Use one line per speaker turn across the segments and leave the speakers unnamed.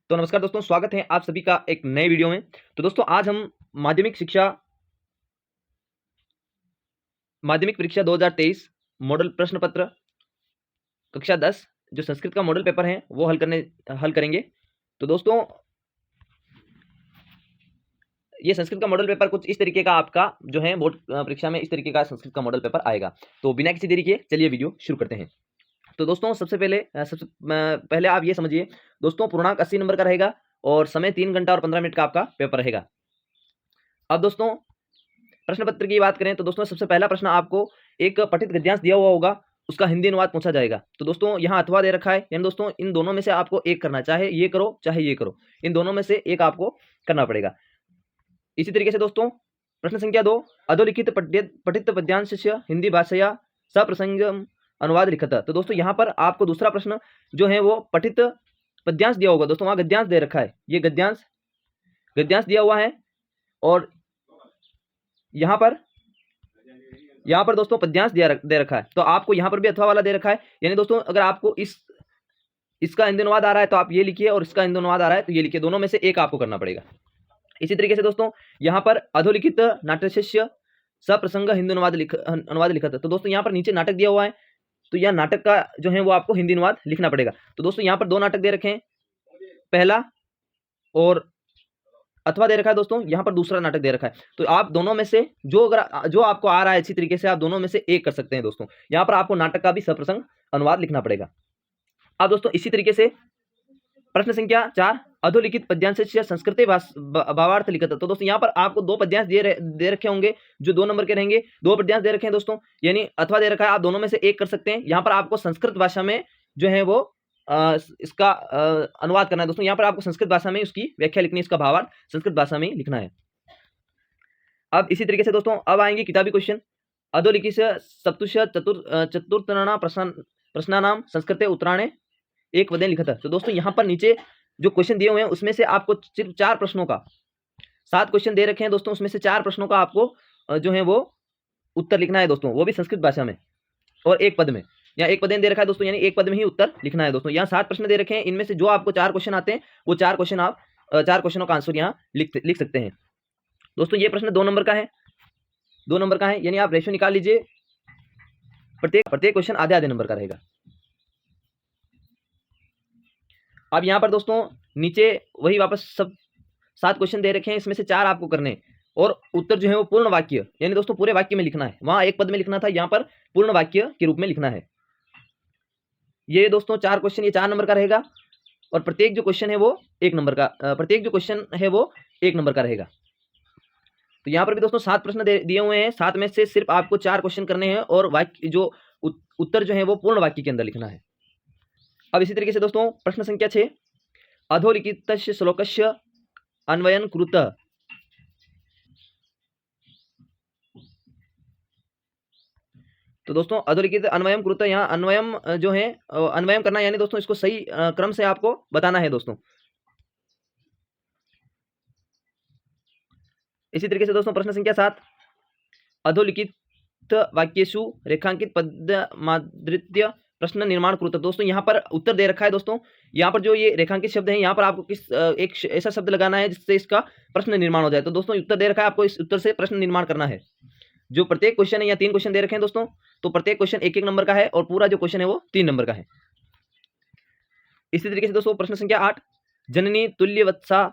तो नमस्कार दोस्तों, स्वागत है आप सभी का एक नए वीडियो में। तो दोस्तों आज हम माध्यमिक परीक्षा 2023 मॉडल प्रश्न पत्र कक्षा 10 जो संस्कृत का मॉडल पेपर है वो हल करेंगे। तो दोस्तों ये संस्कृत का मॉडल पेपर कुछ इस तरीके का आपका जो है बोर्ड परीक्षा में इस तरीके का संस्कृत का मॉडल पेपर आएगा। तो बिना किसी देरी के चलिए वीडियो शुरू करते हैं। तो दोस्तों सबसे पहले आप ये समझिए दोस्तों, पूर्णांक 80 नंबर का रहेगा और समय 3 घंटा और 15 मिनट का आपका पेपर रहेगा। अब दोस्तों प्रश्न पत्र की बात करें तो दोस्तों सबसे पहला प्रश्न आपको एक पठित गद्यांश दिया हुआ होगा, उसका हिंदी अनुवाद पूछा जाएगा। तो दोस्तों यहाँ अथवा दे रखा है, यानी दोस्तों इन दोनों में से आपको एक करना है, चाहे ये करो चाहे ये करो, इन दोनों में से एक आपको करना पड़ेगा। इसी तरीके से दोस्तों प्रश्न संख्या 2, अधोलिखित पठित पद्यांश हिंदी भाषा सप्रसंगम अनुवाद लिखत। तो दोस्तों यहाँ पर आपको दूसरा प्रश्न जो है वो पठित पद्यांश दिया होगा। दोस्तों वहाँ गद्यांश दे रखा है, ये गद्यांश दिया हुआ है और यहाँ पर दोस्तों पद्यांश दे रखा है। तो आपको यहाँ पर भी अथवा वाला दे रखा है, यानी दोस्तों अगर आपको इसका हिंदी अनुवाद आ रहा है तो आप ये लिखिए और इसका हिंदी अनुवाद आ रहा है तो ये लिखिए, दोनों में से एक आपको करना पड़ेगा। इसी तरीके से दोस्तों यहाँ पर अधोलिखित नाट्यस्य सप्रसंग हिंदी अनुवाद लिखा था। तो दोस्तों यहाँ पर नीचे नाटक दिया हुआ है, तो यह नाटक का जो है वो आपको हिंदी अनुवाद लिखना पड़ेगा। तो दोस्तों यहाँ पर दो नाटक दे रखे हैं, पहला और अथवा दे रखा है दोस्तों, यहाँ पर दूसरा नाटक दे रखा है। तो आप दोनों में से जो आपको आ रहा है अच्छी तरीके से आप दोनों में से एक कर सकते हैं दोस्तों। यहाँ पर आपको नाटक का भी सप्रसंग अनुवाद लिखना पड़ेगा। अब दोस्तों इसी तरीके से प्रश्न संख्या 4, अधोलिखित पद्यांश संस्कृत भावार्थ लिखत। तो दोस्तों यहाँ पर आपको दो पद्यांश दे रखे होंगे जो 2 नंबर के रहेंगे। दो पद्यांश दे रखे हैं दोस्तों, यानी अथवा दे रखा है, आप दोनों में से एक कर सकते हैं। यहाँ पर आपको संस्कृत भाषा में जो है वो इसका अनुवाद करना है दोस्तों। यहाँ पर आपको संस्कृत भाषा में उसकी व्याख्या लिखनी है, इसका भावार्थ संस्कृत भाषा में लिखना है। अब इसी तरीके से दोस्तों अब आएंगे किताबी क्वेश्चन। अधोलिखित सप्तुष चतुर्थना प्रश्नानाम संस्कृत उत्तराणे एक वदन लिखा था। तो दोस्तों यहाँ पर नीचे जो क्वेश्चन दिए हुए हैं उसमें से आपको सिर्फ 4 प्रश्नों का 7 क्वेश्चन दे रखे हैं दोस्तों, उसमें से 4 प्रश्नों का आपको जो है वो उत्तर लिखना है दोस्तों, वो भी संस्कृत भाषा में और एक पद में। यहाँ एक पद दे रखा है दोस्तों, यानी एक पद में ही उत्तर लिखना है दोस्तों। यहाँ 7 प्रश्न दे रखे हैं, इनमें से जो आपको 4 क्वेश्चन आते हैं वो 4 क्वेश्चन आप 4 क्वेश्चनों का आंसर यहाँ लिख सकते हैं दोस्तों। ये प्रश्न 2 नंबर का है, 2 नंबर का है, यानी आप रेशियो निकाल लीजिए, प्रत्येक क्वेश्चन आधे नंबर का रहेगा। अब यहाँ पर दोस्तों नीचे वही वापस सब 7 क्वेश्चन दे रखे हैं, इसमें से 4 आपको करने और उत्तर जो है वो पूर्ण वाक्य यानी दोस्तों पूरे वाक्य में लिखना है। वहां एक पद में लिखना था, यहाँ पर पूर्ण वाक्य के रूप में लिखना है। ये दोस्तों 4 क्वेश्चन ये 4 नंबर का रहेगा और प्रत्येक जो क्वेश्चन है वो 1 नंबर का रहेगा। तो यहाँ पर भी दोस्तों 7 प्रश्न दिए हुए हैं, 7 में से सिर्फ आपको 4 क्वेश्चन करने हैं और वाक्य जो उत्तर जो है वो पूर्ण वाक्य के अंदर लिखना है। अब इसी तरीके से दोस्तों प्रश्न संख्या 6, अधोलिखित श्लोकस्य अन्वयन कुरुत। तो दोस्तों अधोलिखित अन्वयम कुरुत, यहाँ अन्वयम जो है अन्वयम करना, यानी दोस्तों इसको सही क्रम से आपको बताना है दोस्तों। इसी तरीके से दोस्तों प्रश्न संख्या 7, अधोलिखित वाक्येषु रेखांकित पद मादृत्य प्रश्न निर्माण कुरुत। दोस्तों यहाँ पर उत्तर दे रखा है दोस्तों, यहाँ पर जो ये रेखांकित शब्द है यहाँ पर आपको एक ऐसा शब्द लगाना है जिससे इसका प्रश्न निर्माण हो जाए। तो दोस्तों उत्तर दे रखा है, आपको इस उत्तर से प्रश्न निर्माण करना है। जो प्रत्येक क्वेश्चन है, या 3 क्वेश्चन दे रखे हैं दोस्तों, तो प्रत्येक क्वेश्चन 1-1 नंबर का है और पूरा जो क्वेश्चन है वो 3 नंबर का है। इसी तरीके से दोस्तों प्रश्न संख्या 8, जननी तुल्यवत्सा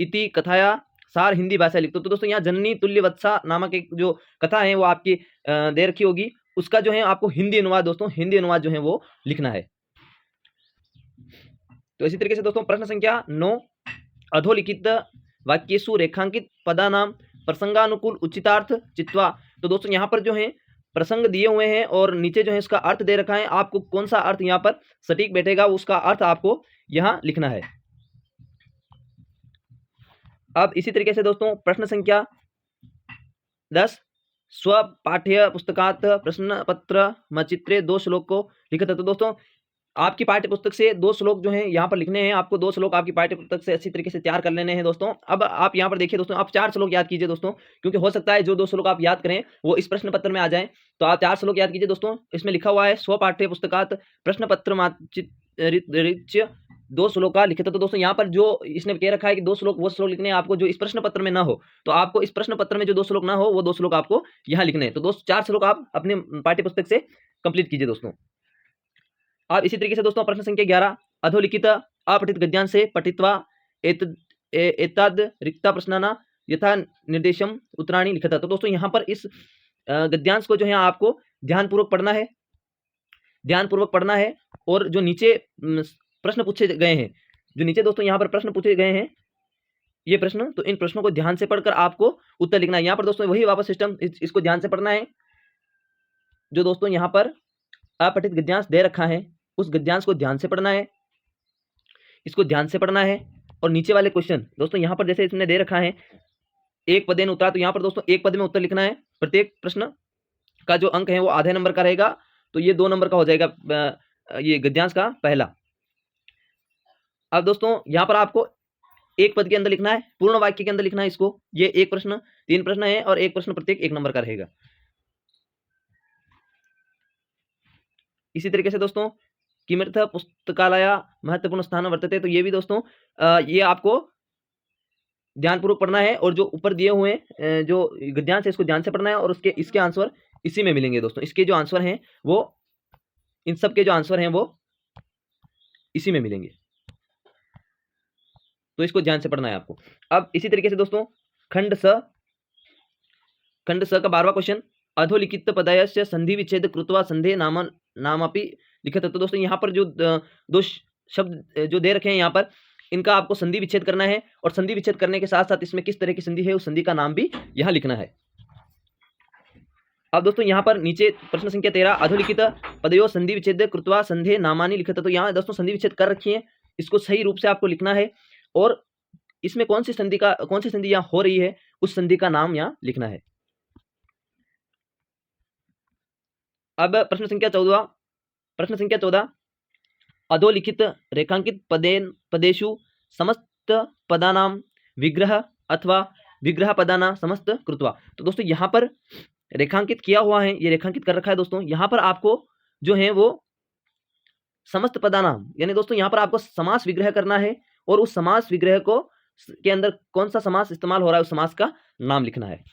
इति कथाया सार हिंदी भाषा लिखते। तो दोस्तों यहाँ जननी तुल्यवत्सा नामक एक जो कथा है वो आपकी दे रखी होगी, उसका जो है आपको हिंदी अनुवाद दोस्तों जो है वो लिखना है। तो इसी तरीके से दोस्तों प्रश्न संख्या 9, अधोलिखित वाक्येषु रेखांकित पदानाम प्रसंगानुकूल उचितार्थ चित्वा। तो दोस्तों यहाँ पर जो है प्रसंग दिए हुए हैं और नीचे जो है इसका अर्थ दे रखा है, आपको कौन सा अर्थ यहाँ पर सटीक बैठेगा उसका अर्थ आपको यहाँ लिखना है। अब इसी तरीके से दोस्तों प्रश्न संख्या 10, स्व पाठ्य पुस्तकात प्रश्न पत्र मचित्रे 2 श्लोक को लिखत। तो दोस्तों आपकी पाठ्य पुस्तक से 2 श्लोक जो हैं यहाँ पर लिखने हैं, आपको 2 श्लोक आपकी पाठ्य पुस्तक से अच्छी तरीके से तैयार कर लेने हैं दोस्तों। अब आप यहाँ पर देखिए दोस्तों, आप 4 श्लोक याद कीजिए दोस्तों, क्योंकि हो सकता है जो 2 श्लोक आप याद करें वो इस प्रश्न पत्र में आ जाएं। तो आप 4 श्लोक याद कीजिए दोस्तों। इसमें लिखा हुआ है स्व पाठ्य पुस्तकात प्रश्न पत्र ऋच दो श्लोका लिखित। तो दोस्तों यहाँ पर जो इसने कह रखा है कि दो श्लोक, वो श्लोक लिखने हैं आपको जो इस प्रश्न पत्र में ना हो, तो आपको इस प्रश्न पत्र में जो दो श्लोक ना हो वो दो श्लोक आपको यहाँ लिखने हैं। तो दोस्त 4 श्लोक आप अपने पाठ्य पुस्तक से कंप्लीट कीजिए दोस्तों। आप इसी तरीके से दोस्तों प्रश्न संख्या 11, अधोलिखित अपठित गद्यांश से पठित्वा एतद रिक्ता प्रश्नाना यथा निर्देशम उत्तराणि लिखता। तो दोस्तों यहाँ पर इस गद्यांश को जो है आपको ध्यानपूर्वक पढ़ना है और जो नीचे प्रश्न पूछे गए हैं, जो नीचे दोस्तों यहाँ पर प्रश्न पूछे गए हैं ये प्रश्न, तो इन प्रश्नों को ध्यान से पढ़कर आपको उत्तर लिखना है। यहाँ पर दोस्तों वही वापस सिस्टम, इसको ध्यान से पढ़ना है। जो दोस्तों यहाँ पर अपठित गद्यांश दे रखा है उस गद्यांश को ध्यान से पढ़ना है, इसको ध्यान से पढ़ना है। और नीचे वाले क्वेश्चन दोस्तों यहाँ पर जैसे इसने दे रखा है एक पदेन उत्तर, तो यहाँ पर दोस्तों एक पद में उत्तर लिखना है। प्रत्येक प्रश्न का जो अंक है वो आधे नंबर का रहेगा, तो ये 2 नंबर का हो जाएगा ये गद्यांश का पहला। अब दोस्तों यहाँ पर आपको एक पद के अंदर लिखना है, पूर्ण वाक्य के अंदर लिखना है इसको। ये एक प्रश्न, 3 प्रश्न है और एक प्रश्न प्रत्येक 1 नंबर का रहेगा। इसी तरीके से दोस्तों किमर्थ पुस्तकालय महत्वपूर्ण स्थान वर्तते, तो ये भी दोस्तों ये आपको ध्यानपूर्वक पढ़ना है। और जो ऊपर दिए हुए जो गद्यांश है इसको ध्यान से पढ़ना है और इसके आंसर इसी में मिलेंगे दोस्तों। इसके जो आंसर हैं वो, इन सब के जो आंसर हैं वो इसी में मिलेंगे, तो इसको ध्यान से पढ़ना है आपको। अब इसी तरीके से दोस्तों खंड स का 12वां क्वेश्चन, अधोलिखित पदयस्य संधि विच्छेद कृत्वा संधे नामापि लिखित। तो दोस्तों यहाँ पर जो 2 शब्द जो दे रखे हैं यहाँ पर, इनका आपको संधि विच्छेद करना है और संधि विच्छेद करने के साथ साथ इसमें किस तरह की संधि है उस संधि का नाम भी यहाँ लिखना है। अब दोस्तों यहाँ पर नीचे प्रश्न संख्या 13, अधोलिखित पदयो संधि विच्छेद कृत्वा संधे नामानि लिखित। तो यहाँ दोस्तों संधि विच्छेद कर रखी है, इसको सही रूप से आपको लिखना है और इसमें कौन सी संधि यहाँ हो रही है उस संधि का नाम यहाँ लिखना है। अब प्रश्न संख्या 14, अधोलिखित रेखांकित पदेषु समस्त पदानां विग्रह अथवा विग्रह पदाना समस्त कृत्वा। तो दोस्तों यहाँ पर रेखांकित किया हुआ है, ये रेखांकित कर रखा है दोस्तों। यहाँ पर आपको जो है वो समस्त पदानाम, यानी दोस्तों यहाँ पर आपको समास विग्रह करना है और उस समास विग्रह को के अंदर कौन सा समास इस्तेमाल हो रहा है उस समास का नाम लिखना है।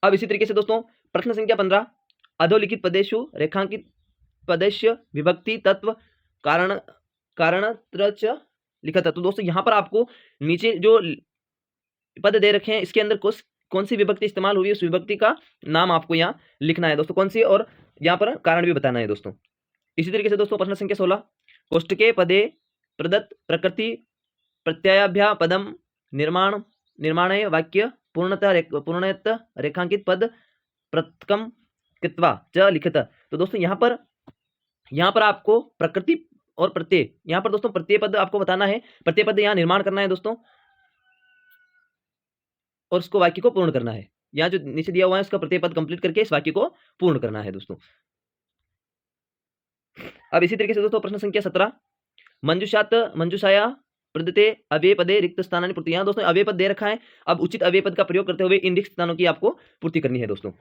अब इसी तरीके से दोस्तों प्रश्न संख्या 15, अधोलिखित पदेषु रेखांकित पदेश्य विभक्ति तत्व कारणत्रच लिखा था। तो दोस्तों यहाँ पर आपको नीचे जो पद दे रखे हैं इसके अंदर कौन सी विभक्ति इस्तेमाल हुई है उस विभक्ति का नाम आपको यहाँ लिखना है दोस्तों, कौन सी, और यहाँ पर कारण भी बताना है दोस्तों। इसी तरीके से दोस्तों प्रश्न संख्या 16, कोष्टके पदे प्रदत्त प्रकृति प्रत्ययाभ्या पदम निर्माणे वाक्य पूर्णतः रेखांकित पद प्रथकम कृत्वा च लिखित। तो दोस्तों यहाँ पर आपको प्रकृति और प्रत्यय, यहाँ पर दोस्तों प्रत्यय पद आपको बताना है, प्रत्यय पद यहाँ निर्माण करना है दोस्तों और उसको वाक्य को पूर्ण करना है। यहाँ जो नीचे दिया हुआ है उसका प्रत्यय पद कंप्लीट करके इस वाक्य को पूर्ण करना है दोस्तों। अब इसी तरीके से दोस्तों प्रश्न संख्या 17, मंजुषाया प्रदत्ते अव्यय पदे रिक्त स्थानानि पूर्ति। यहाँ दोस्तों अव्यय पद दे रखा है, अब उचित अव्यय पद का प्रयोग करते हुए इन रिक्त स्थानों की आपको पूर्ति करनी है दोस्तों।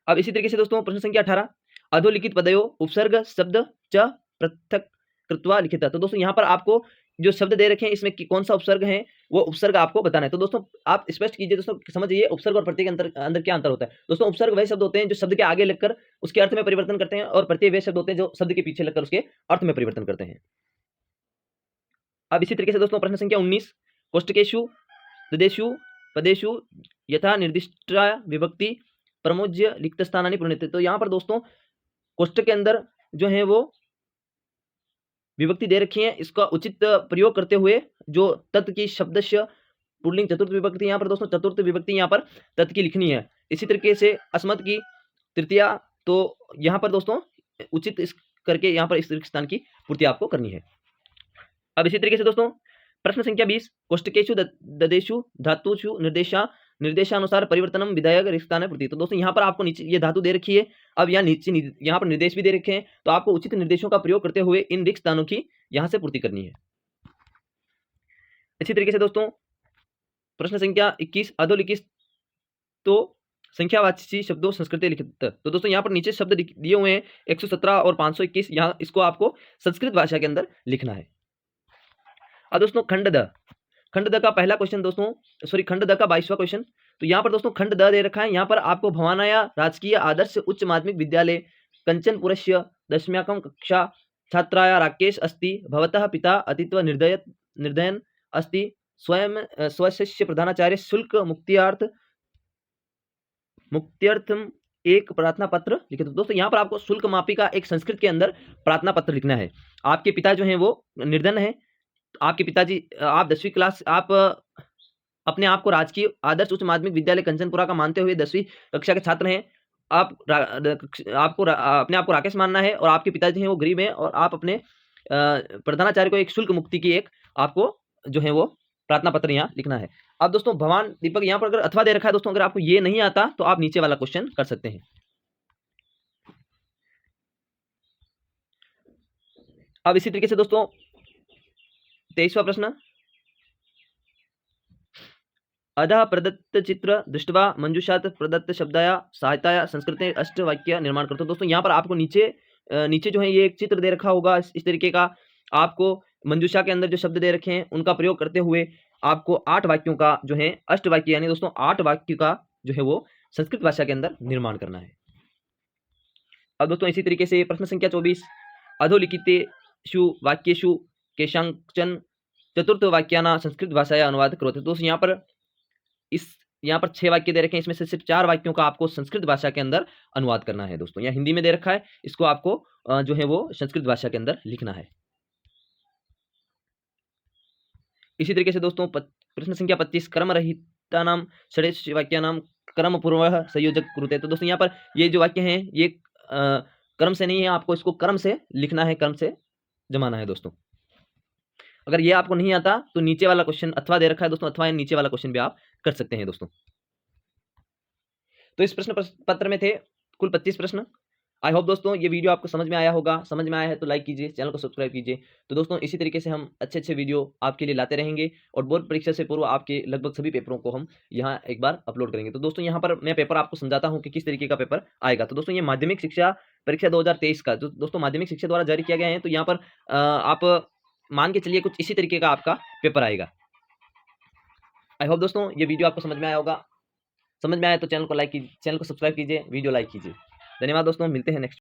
अब इसी तरीके से दोस्तों प्रश्न संख्या 18, अधोलिखित पदयो उपसर्ग शब्द च पृथक कृत्वा लिखित। तो दोस्तों यहाँ पर आपको जो शब्द दे रखे हैं इसमें कौन सा उपसर्ग है वो उपसर्ग आपको बताना है। तो दोस्तों आप स्पष्ट कीजिए दोस्तों, समझिए उपसर्ग और प्रत्यय के अंदर क्या अंतर होता है। दोस्तों उपसर्ग वह शब्द होते हैं जो शब्द के आगे लिखकर उसके अर्थ में परिवर्तन करते हैं और प्रत्यय वे शब्द होते हैं जो शब्द के पीछे लगकर उसके अर्थ में परिवर्तन करते हैं। अब इसी तरीके से दोस्तों प्रश्न संख्या 19, कोष्टकेषु तदेषु पदेषु यथा निर्दिष्ट विभक्ति प्रमुज्य लिखित स्थानानि पूर्णते। तो यहाँ पर दोस्तों कोष्टक के अंदर जो है वो विभक्ति दे रखी है, इसका उचित प्रयोग करते हुए जो तत् की शब्दस्य पुल्लिंग चतुर्थ विभक्ति, यहाँ पर दोस्तों चतुर्थ विभक्ति यहाँ पर तत् की लिखनी है। इसी तरीके से अस्मत् की तृतीया, तो यहाँ पर दोस्तों उचित इस करके यहाँ पर इस स्थान की पूर्ति आपको करनी है। अब इसी तरीके से दोस्तों प्रश्न संख्या 20, कोष्टकेषु ददेषु धातुषु निर्देशानुसार परिवर्तनम विधायक रिक्तान पूर्ति। तो दोस्तों यहाँ पर आपको नीचे ये धातु दे रखी है, अब यहाँ नीचे यहाँ पर निर्देश भी दे रखे हैं, तो आपको उचित निर्देशों का प्रयोग करते हुए इन रिक्त स्थानों की यहाँ से पूर्ति करनी है। इसी तरीके से दोस्तों प्रश्न संख्या 21 अधोलिखित तो संख्यावाची शब्दों संस्कृत लिखित। तो दोस्तों यहाँ पर नीचे शब्द दिए हुए हैं 117 और 521, यहाँ इसको आपको संस्कृत भाषा के अंदर लिखना है। अब दोस्तों खंड द का पहला क्वेश्चन दोस्तों, सॉरी खंड द का 22वां क्वेश्चन। तो यहाँ पर दोस्तों खंड द दे रखा है, यहाँ पर आपको भवानाया राजकीय आदर्श उच्च माध्यमिक विद्यालय कंचनपुरस्य 10वीं कक्षा छात्राया राकेश अस्ति भवतः पिता अतीत्व निर्दयन अस्ति स्वयं स्वशिष्य प्रधानाचार्य शुल्क मुक्त्यर्थम एक प्रार्थना पत्र लिखे। तो दोस्तों यहाँ पर आपको शुल्क माफी का एक संस्कृत के अंदर प्रार्थना पत्र लिखना है। आपके पिता जो हैं वो निर्धन है, आपके पिताजी, आप 10वीं क्लास, आप अपने आप को राजकीय आदर्श उच्च माध्यमिक विद्यालय कंचनपुरा का मानते हुए 10वीं कक्षा के छात्र हैं। आपको अपने आप को राकेश मानना है और आपके पिताजी हैं वो गरीब हैं और आप अपने प्रधानाचार्य को एक शुल्क मुक्ति की एक आपको जो है वो प्रार्थना पत्र यहाँ लिखना है। अब दोस्तों भगवान दीपक यहाँ पर अगर अथवा दे रखा है दोस्तों, अगर आपको ये नहीं आता तो आप नीचे वाला क्वेश्चन कर सकते हैं। अब इसी तरीके से दोस्तों 23वां प्रश्न, अधः प्रदत्त चित्र दृष्टवा मंजूषात प्रदत्त शब्दाया सहायताया संस्कृते अष्टवाक्य निर्माण करते। दोस्तों यहाँ पर आपको नीचे जो है ये एक चित्र दे रखा होगा इस तरीके का, आपको मंजूषा के अंदर जो शब्द दे रखे हैं उनका प्रयोग करते हुए आपको 8 वाक्यों का जो है अष्टवाक्य यानी दोस्तों 8 वाक्य का जो है वो संस्कृत भाषा के अंदर निर्माण करना है। अब दोस्तों इसी तरीके से प्रश्न संख्या 24, अधोलिखितेषु वाक्येषु केषांचन चतुर्थ वाक्याना संस्कृत भाषाया अनुवाद करोति। दोस्तों यहाँ पर 6 वाक्य दे रखे हैं, इसमें से सिर्फ 4 वाक्यों का आपको संस्कृत भाषा के अंदर अनुवाद करना है दोस्तों। यहाँ हिंदी में दे रखा है, इसको आपको जो है वो संस्कृत भाषा के अंदर लिखना है। इसी तरीके से दोस्तों प्रश्न संख्या 25, कर्म रहितानां षडेष वाक्यानां कर्म पूर्वः संयोजक कुरुते। तो दोस्तों यहाँ पर ये जो वाक्य हैं ये कर्म से नहीं है, आपको इसको कर्म से लिखना है, कर्म से जमाना है दोस्तों। अगर ये आपको नहीं आता तो नीचे वाला क्वेश्चन अथवा दे रखा है दोस्तों, अथवा नीचे वाला क्वेश्चन भी आप कर सकते हैं दोस्तों। तो इस प्रश्न पत्र में थे कुल 25 प्रश्न। आई होप दोस्तों ये वीडियो आपको समझ में आया होगा, समझ में आया है तो लाइक कीजिए, चैनल को सब्सक्राइब कीजिए। तो दोस्तों इसी तरीके से हम अच्छे वीडियो आपके लिए लाते रहेंगे और बोर्ड परीक्षा से पूर्व आपके लगभग सभी पेपरों को हम यहाँ एक बार अपलोड करेंगे। तो दोस्तों यहाँ पर मैं पेपर आपको समझाता हूँ कि किस तरीके का पेपर आएगा। तो दोस्तों ये माध्यमिक शिक्षा परीक्षा 2023 का जो दोस्तों माध्यमिक शिक्षा द्वारा जारी किया गया है, तो यहाँ पर आप मान के चलिए कुछ इसी तरीके का आपका पेपर आएगा। आई होप दोस्तों ये वीडियो आपको समझ में आया होगा, समझ में आया तो चैनल को सब्सक्राइब कीजिए, वीडियो लाइक कीजिए। धन्यवाद दोस्तों, मिलते हैं नेक्स्ट